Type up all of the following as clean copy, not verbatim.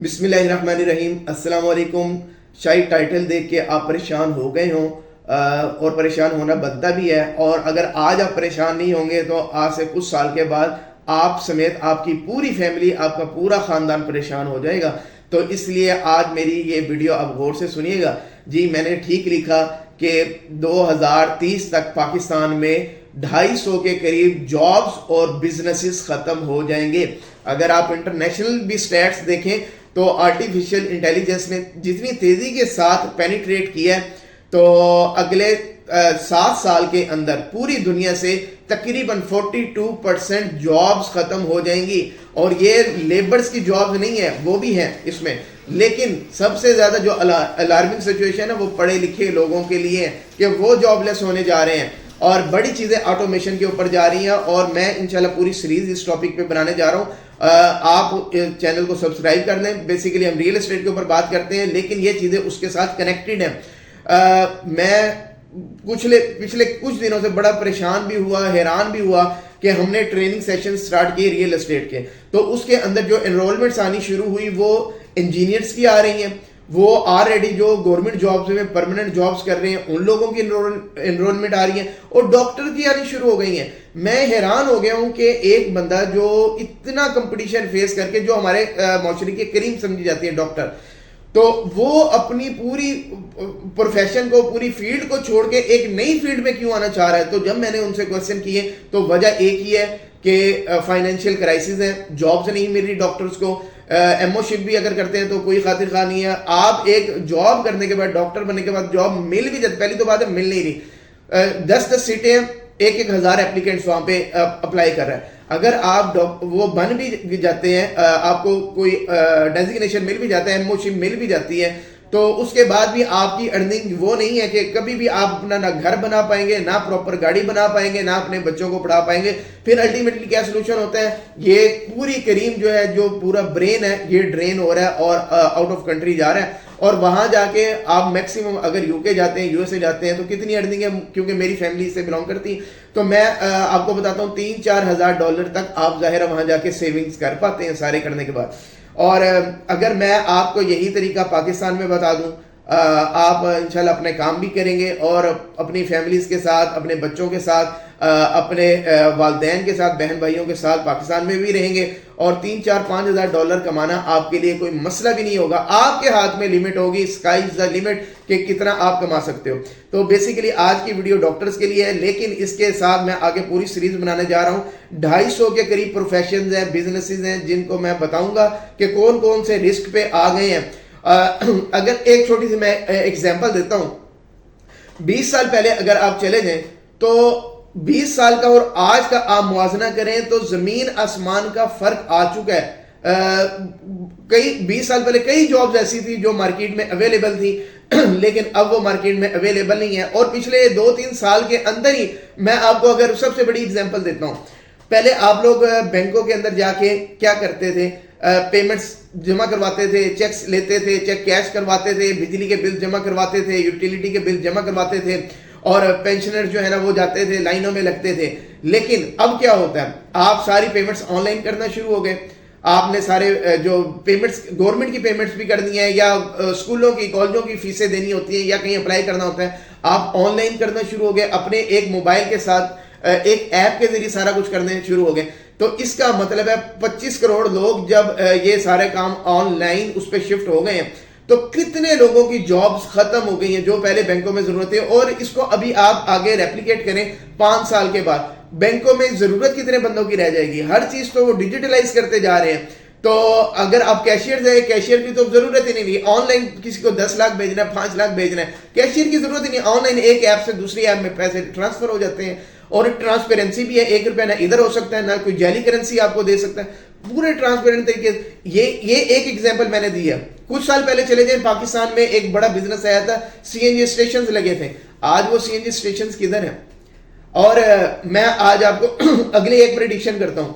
बिस्मिल्लाहिर्रहमानिर्रहीम। अस्सलाम वालेकुम। शायद टाइटल देख के आप परेशान हो गए हों और परेशान होना बनता भी है। और अगर आज आप परेशान नहीं होंगे तो आज से कुछ साल के बाद आप समेत आपकी पूरी फैमिली, आपका पूरा ख़ानदान परेशान हो जाएगा। तो इसलिए आज मेरी ये वीडियो आप गौर से सुनिएगा। जी, मैंने ठीक लिखा कि 2030 तक पाकिस्तान में 250 के करीब जॉब्स और बिजनेसेस ख़त्म हो जाएंगे। अगर आप इंटरनेशनल भी स्टैट्स देखें तो आर्टिफिशियल इंटेलिजेंस ने जितनी तेज़ी के साथ पेनिट्रेट किया है, तो अगले 7 साल के अंदर पूरी दुनिया से तकरीबन 42% जॉब्स ख़त्म हो जाएंगी। और ये लेबर्स की जॉब्स नहीं है, वो भी हैं इसमें, लेकिन सबसे ज़्यादा जो अलार्मिंग सिचुएशन है वो पढ़े लिखे लोगों के लिए है कि वो जॉबलेस होने जा रहे हैं और बड़ी चीज़ें ऑटोमेशन के ऊपर जा रही हैं। और मैं इंशाल्लाह पूरी सीरीज इस टॉपिक पे बनाने जा रहा हूँ। आप चैनल को सब्सक्राइब कर लें। बेसिकली हम रियल एस्टेट के ऊपर बात करते हैं, लेकिन ये चीज़ें उसके साथ कनेक्टेड हैं। मैं पिछले कुछ दिनों से बड़ा परेशान भी हुआ, हैरान भी हुआ कि हमने ट्रेनिंग सेशन स्टार्ट किए रियल एस्टेट के, तो उसके अंदर जो एनरोलमेंट्स आनी शुरू हुई वो इंजीनियर्स की आ रही हैं, वो ऑलरेडी जो गवर्नमेंट जॉब्स में परमानेंट जॉब्स कर रहे हैं उन लोगों की एनरोलमेंट आ रही है, और डॉक्टर की आनी शुरू हो गई है। मैं हैरान हो गया हूं कि एक बंदा जो इतना कंपटीशन फेस करके, जो हमारे माशरे के करीम समझी जाती है डॉक्टर, तो वो अपनी पूरी प्रोफेशन को, पूरी फील्ड को छोड़ के एक नई फील्ड में क्यों आना चाह रहा है। तो जब मैंने उनसे क्वेश्चन किए तो वजह एक ही है कि फाइनेंशियल क्राइसिस है, जॉब्स नहीं मिल रही डॉक्टर्स को। एमओशिप भी अगर करते हैं तो कोई खातिर खा नहीं है। आप एक जॉब करने के बाद, डॉक्टर बनने के बाद जॉब मिल भी जाती, पहली तो बात है मिल नहीं रही। 10-10 सीटें, 1-1 हज़ार एप्लीकेंट्स वहां पे अप्लाई कर रहा है। अगर आप वो बन भी जाते हैं, आपको कोई डेजिग्नेशन मिल भी जाता है, एमओशिप मिल भी जाती है, तो उसके बाद भी आपकी अर्निंग वो नहीं है कि कभी भी आप अपना ना घर बना पाएंगे, ना प्रॉपर गाड़ी बना पाएंगे, ना अपने बच्चों को पढ़ा पाएंगे। फिर अल्टीमेटली क्या सोल्यूशन होता है, ये पूरी करीम जो है, जो पूरा ब्रेन है, ये ड्रेन हो रहा है और आउट ऑफ कंट्री जा रहा है। और वहां जाके आप मैक्सिमम अगर यूके जाते हैं, यूएसए जाते हैं, तो कितनी अर्निंग है, क्योंकि मेरी फैमिली से बिलोंग करती है, तो मैं आपको बताता हूँ $3-4 हज़ार तक आप जाहिर है वहां जाके सेविंग्स कर पाते हैं सारे करने के बाद। और अगर मैं आपको यही तरीका पाकिस्तान में बता दूं, आप इंशाल्लाह अपने काम भी करेंगे और अपनी फैमिलीज के साथ, अपने बच्चों के साथ, अपने वालिदैन के साथ, बहन भाइयों के साथ पाकिस्तान में भी रहेंगे, और $3-4-5 हज़ार कमाना आपके लिए कोई मसला भी नहीं होगा। आपके हाथ में लिमिट होगी, स्काई इज द लिमिट, कि कितना आप कमा सकते हो। तो बेसिकली आज की वीडियो डॉक्टर्स के लिए है, लेकिन इसके साथ मैं आगे पूरी सीरीज बनाने जा रहा हूँ। 250 के करीब प्रोफेशंस हैं, बिजनेसेस हैं, जिनको मैं बताऊंगा कि कौन कौन से रिस्क पे आ गए हैं। अगर एक छोटी सी मैं एग्जांपल देता हूं, 20 साल पहले अगर आप चले जाएं तो 20 साल का और आज का आप मुआवजा करें तो जमीन आसमान का फर्क आ चुका है। कई 20 साल पहले कई जॉब्स ऐसी थी जो मार्केट में अवेलेबल थी, लेकिन अब वो मार्केट में अवेलेबल नहीं है। और पिछले 2-3 साल के अंदर ही मैं आपको अगर सबसे बड़ी एग्जांपल देता हूं, पहले आप लोग बैंकों के अंदर जाके क्या करते थे, पेमेंट्स जमा करवाते थे, चेक्स लेते थे, चेक कैश करवाते थे, बिजली के बिल जमा करवाते थे, यूटिलिटी के बिल जमा करवाते थे, और पेंशनर जो है ना वो जाते थे, लाइनों में लगते थे। लेकिन अब क्या होता है, आप सारी पेमेंट्स ऑनलाइन करना शुरू हो गए। आपने सारे जो पेमेंट्स, गवर्नमेंट की पेमेंट्स भी करनी है, या स्कूलों की, कॉलेजों की फीसें देनी होती है, या कहीं अप्लाई करना होता है, आप ऑनलाइन करना शुरू हो गए। अपने एक मोबाइल के साथ एक ऐप के जरिए सारा कुछ करने शुरू हो गए। तो इसका मतलब है 25 करोड़ लोग जब ये सारे काम ऑनलाइन उस पर शिफ्ट हो गए हैं, तो कितने लोगों की जॉब्स खत्म हो गई हैं जो पहले बैंकों में जरूरत है। और इसको अभी आप आगे रेप्लिकेट करें 5 साल के बाद, बैंकों में जरूरत कितने बंदों की रह जाएगी। हर चीज तो वो डिजिटलाइज करते जा रहे हैं। तो अगर आप कैशियर है, कैशियर की तो जरूरत ही नहीं, ऑनलाइन किसी को 10 लाख भेजना है, 5 लाख भेजना है, कैशियर की जरूरत ही नहीं, ऑनलाइन एक ऐप से दूसरी ऐप में पैसे ट्रांसफर हो जाते हैं। और ट्रांसपेरेंसी भी है, 1 रुपया ना इधर हो सकता है, ना कोई जाली करेंसी आपको दे सकता है, पूरे ट्रांसपेरेंट तरीके। ये एक एग्जांपल मैंने दी है। कुछ साल पहले चले जाए, पाकिस्तान में एक बड़ा बिजनेस आया था, सीएनजी स्टेशन लगे थे। आज वो सीएनजी स्टेशन किधर है? और मैं आज आपको अगले एक प्रेडिक्शन करता हूं,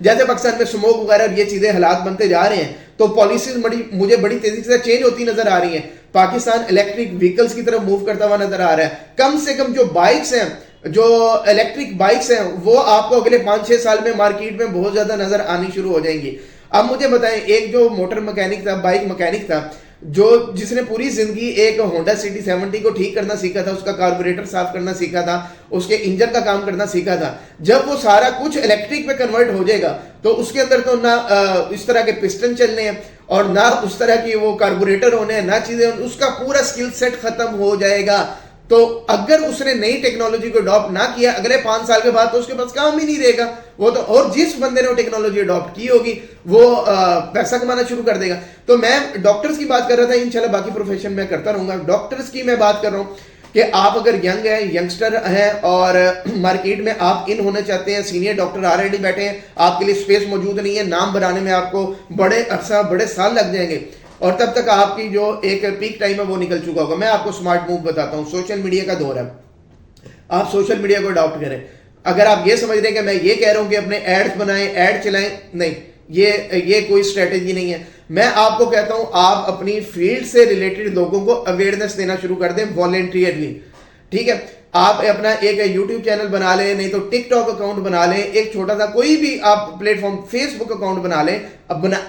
जैसे पाकिस्तान में स्मोक वगैरह ये चीजें हालात बनते जा रहे हैं, तो पॉलिसीज मुझे बड़ी तेजी से चेंज होती नजर आ रही है। पाकिस्तान इलेक्ट्रिक व्हीकल्स की तरफ मूव करता हुआ नजर आ रहा है। कम से कम जो बाइक्स हैं, जो इलेक्ट्रिक बाइक्स हैं, वो आपको अगले 5-6 साल में मार्केट में बहुत ज्यादा नजर आनी शुरू हो जाएंगी। اب مجھے بتائیں ایک جو موٹر مکینک تھا, بائک مکینک تھا, جس نے پوری زندگی ایک ہونڈا سٹی 70 کو ٹھیک کرنا سیکھا تھا, اس کا کاربوریٹر صاف کرنا سیکھا تھا, اس کے انجن کا کام کرنا سیکھا تھا, جب وہ سارا کچھ الیکٹرک پہ کنورٹ ہو جائے گا تو اس کے اندر تو نہ اس طرح کے پسٹن چلنے ہیں اور نہ اس طرح کی وہ کاربوریٹر ہونے ہیں, نہ چیزیں, اس کا پورا سکل سیٹ ختم ہو جائے گا. تو اگر اس نے نئی ٹیکنالوجی کو اڈاپٹ نہ کیا اگلے 5 سال کے بعد تو اس کے پاس کام ہی نہیں رہے گا وہ تو, اور جس بندے نے وہ ٹیکنالوجی اڈاپٹ کی ہوگی وہ پیسہ کمانا شروع کر دے گا. تو میں ڈاکٹرز کی بات کر رہا تھا, انشاءاللہ باقی پروفیشن میں کرتا رہوں گا. ڈاکٹرز کی میں بات کر رہا ہوں کہ آپ اگر ینگ ہیں, ینگسٹر ہیں اور مارکیٹ میں آپ ان ہونا چاہتے ہیں, سینئر ڈاکٹر آلریڈی بیٹھے ہیں, آپ کے لیے اسپیس موجود نہیں ہے, نام بنانے میں آپ کو بڑے عرصہ بڑے سال لگ جائیں گے اور تب تک آپ کی جو ایک پیک ٹائم ہے وہ نکل چکا ہوگا. میں آپ کو سمارٹ موو بتاتا ہوں. سوشل میڈیا کا دور ہے, آپ سوشل میڈیا کو اڈاپٹ کریں. اگر آپ یہ سمجھ رہے ہیں کہ میں یہ کہہ رہا ہوں کہ اپنے ایڈز بنائیں, ایڈ چلائیں, نہیں, یہ کوئی اسٹریٹجی نہیں ہے. میں آپ کو کہتا ہوں آپ اپنی فیلڈ سے ریلیٹڈ لوگوں کو اویئرنیس دینا شروع کر دیں والنٹیئرلی. ٹھیک ہے, آپ اپنا ایک یوٹیوب چینل بنا لیں, نہیں تو ٹک ٹاک اکاؤنٹ بنا لیں, ایک چھوٹا سا کوئی بھی آپ پلیٹ فارم, فیس بک اکاؤنٹ بنا لیں,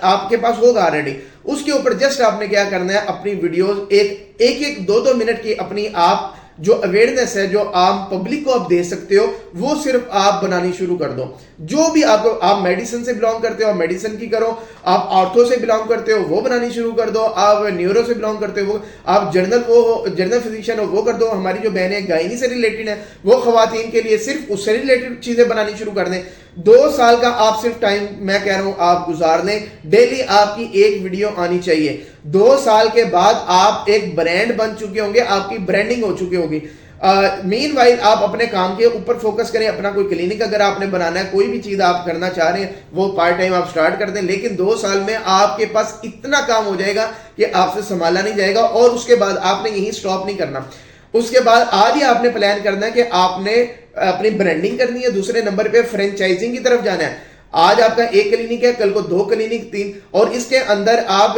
آپ کے پاس ہوگا آلریڈی. اس کے اوپر جسٹ آپ نے کیا کرنا ہے, اپنی ویڈیوز ایک 2 منٹ کی اپنی آپ جو اویئرنیس ہے جو عام پبلک کو آپ دے سکتے ہو وہ صرف آپ بنانی شروع کر دو. جو بھی آپ میڈیسن سے بلانگ کرتے ہو آپ میڈیسن کی کرو, آپ آرتھو سے بلانگ کرتے ہو وہ بنانی شروع کر دو, آپ نیورو سے بلانگ کرتے ہو آپ جنرل فزیشین ہو وہ کر دو. ہماری جو بہنیں گائنی سے ریلیٹڈ ہیں وہ خواتین کے لیے صرف اس سے ریلیٹڈ چیزیں بنانی شروع کر دیں. 2 سال کا آپ صرف ٹائم میں کہہ رہا ہوں آپ گزار لیں, ڈیلی آپ کی ایک ویڈیو آنی چاہیے. 2 سال کے بعد آپ ایک برانڈ بن چکے ہوں گے, آپ کی برانڈنگ ہو چکی ہوگی. مین وائل آپ اپنے کام کے اوپر فوکس کریں. اپنا کوئی کلینک اگر آپ نے بنانا ہے, کوئی بھی چیز آپ کرنا چاہ رہے ہیں وہ پارٹ ٹائم آپ سٹارٹ کر دیں, لیکن 2 سال میں آپ کے پاس اتنا کام ہو جائے گا کہ آپ سے سنبھالا نہیں جائے گا. اور اس کے بعد آپ نے یہیں سٹاپ نہیں کرنا, اس کے بعد آج ہی آپ نے پلان کرنا ہے کہ آپ نے اپنی برانڈنگ کرنی ہے. دوسرے نمبر پہ فرینچائزنگ کی طرف جانا ہے. آج آپ کا 1 کلینک ہے, کل کو 2 کلینک, 3, اور اس کے اندر آپ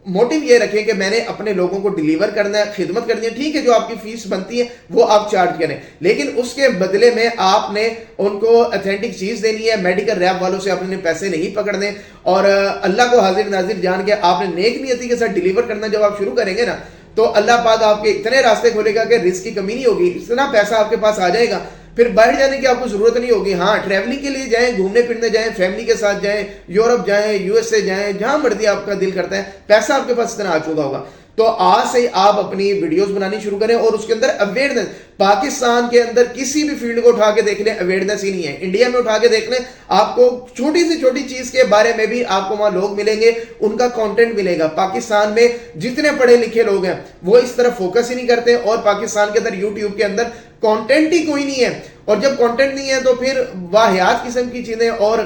موٹیو یہ رکھیں کہ میں نے اپنے لوگوں کو ڈیلیور کرنا ہے, خدمت کرنی ہے. ٹھیک ہے, جو آپ کی فیس بنتی ہے وہ آپ چارج کریں, لیکن اس کے بدلے میں آپ نے ان کو اتھینٹک چیز دینی ہے. میڈیکل ریپ والوں سے آپ نے پیسے نہیں پکڑنے, اور اللہ کو حاضر ناظر جان کے آپ نے نیک نیتی کے ساتھ ڈیلیور کرنا جب آپ شروع کریں گے نا تو اللہ پاک آپ کے اتنے راستے کھولے گا کہ رزق کی کمی نہیں ہوگی, اتنا پیسہ آپ کے پاس آ جائے گا, پھر باہر جانے کی آپ کو ضرورت نہیں ہوگی. ہاں, ٹریولنگ کے لیے جائیں, گھومنے پھرنے جائیں, فیملی کے ساتھ جائیں, یورپ جائیں, USA جائیں, جہاں مرضی آپ کا دل کرتا ہے, پیسہ آپ کے پاس اتنا آ چکا ہوگا. تو آج سے آپ اپنی ویڈیوز بنانی شروع کریں اور اس کے اندر اویئرنیس. پاکستان کے اندر کسی بھی فیلڈ کو اٹھا کے دیکھ لیں, اویئرنیس ہی نہیں ہے. انڈیا میں اٹھا کے دیکھ لیں, آپ کو چھوٹی سے چھوٹی چیز کے بارے میں بھی آپ کو وہاں لوگ ملیں گے, ان کا کانٹینٹ ملے گا. پاکستان میں جتنے پڑھے لکھے لوگ ہیں وہ اس طرف فوکس ہی نہیں کرتے, اور پاکستان کے اندر یوٹیوب کے اندر کانٹینٹ ہی کوئی نہیں ہے. اور جب کانٹینٹ نہیں ہے تو پھر واہیات قسم کی چیزیں اور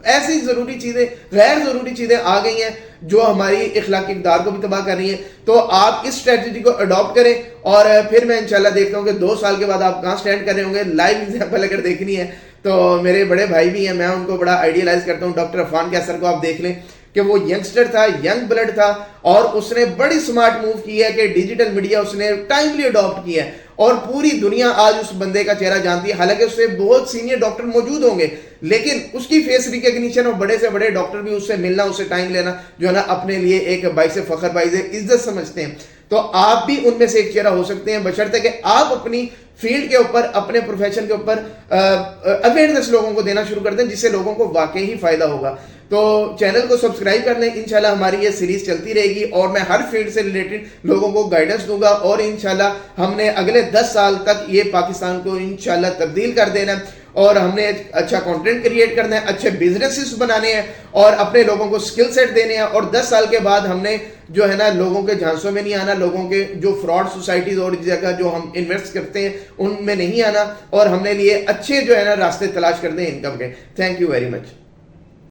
ایسی ضروری چیزیں, غیر ضروری چیزیں آ گئی ہیں جو ہماری اخلاقی اقدار کو بھی تباہ کر رہی ہیں. تو آپ اس اسٹریٹجی کو اڈاپٹ کریں, اور پھر میں انشاءاللہ دیکھتا ہوں کہ 2 سال کے بعد آپ کہاں سٹینڈ کر رہے ہوں گے. لائیو ایگزامپل اگر دیکھنی ہے تو میرے بڑے بھائی بھی ہیں, میں ان کو بڑا آئیڈیلائز کرتا ہوں. ڈاکٹر عفان کیسر کو آپ دیکھ لیں کہ وہ ینگسٹر تھا, ینگ بلڈ تھا, اور اس نے بڑی سمارٹ موو کی ہے کہ ڈیجیٹل میڈیا اس نے ٹائملی اڈاپٹ کیا ہے, اور پوری دنیا آج اس بندے کا چہرہ جانتی ہے. حالانکہ اس سے بہت سینئر ڈاکٹر موجود ہوں گے, لیکن اس کی فیس ریکگنیشن اور بڑے سے بڑے ڈاکٹر بھی اس سے ملنا, اس سے ٹائم لینا جو ہے نا اپنے لیے ایک باعث فخر, باعث عزت سمجھتے ہیں. تو آپ بھی ان میں سے ایک چہرہ ہو سکتے ہیں, بشرطے کہ آپ اپنی فیلڈ کے اوپر, اپنے پروفیشن کے اوپر اویئرنیس لوگوں کو دینا شروع کر دیں, جس سے لوگوں کو واقعی ہی فائدہ ہوگا. تو چینل کو سبسکرائب کر لیں, انشاءاللہ ہماری یہ سیریز چلتی رہے گی, اور میں ہر فیلڈ سے ریلیٹڈ لوگوں کو گائیڈنس دوں گا, اور انشاءاللہ ہم نے اگلے 10 سال تک یہ پاکستان کو انشاءاللہ تبدیل کر دینا ہے, اور ہم نے اچھا کنٹینٹ کریٹ کرنا ہے, اچھے بزنسز بنانے ہیں, اور اپنے لوگوں کو سکل سیٹ دینے ہیں. اور 10 سال کے بعد ہم نے جو ہے نا لوگوں کے جھانسوں میں نہیں آنا, لوگوں کے جو فراڈ سوسائٹیز اور جگہ جو ہم انویسٹ کرتے ہیں ان میں نہیں آنا, اور ہم نے لیے اچھے جو ہے نا راستے تلاش کرنے ہیں انکم کے. Thank you very much.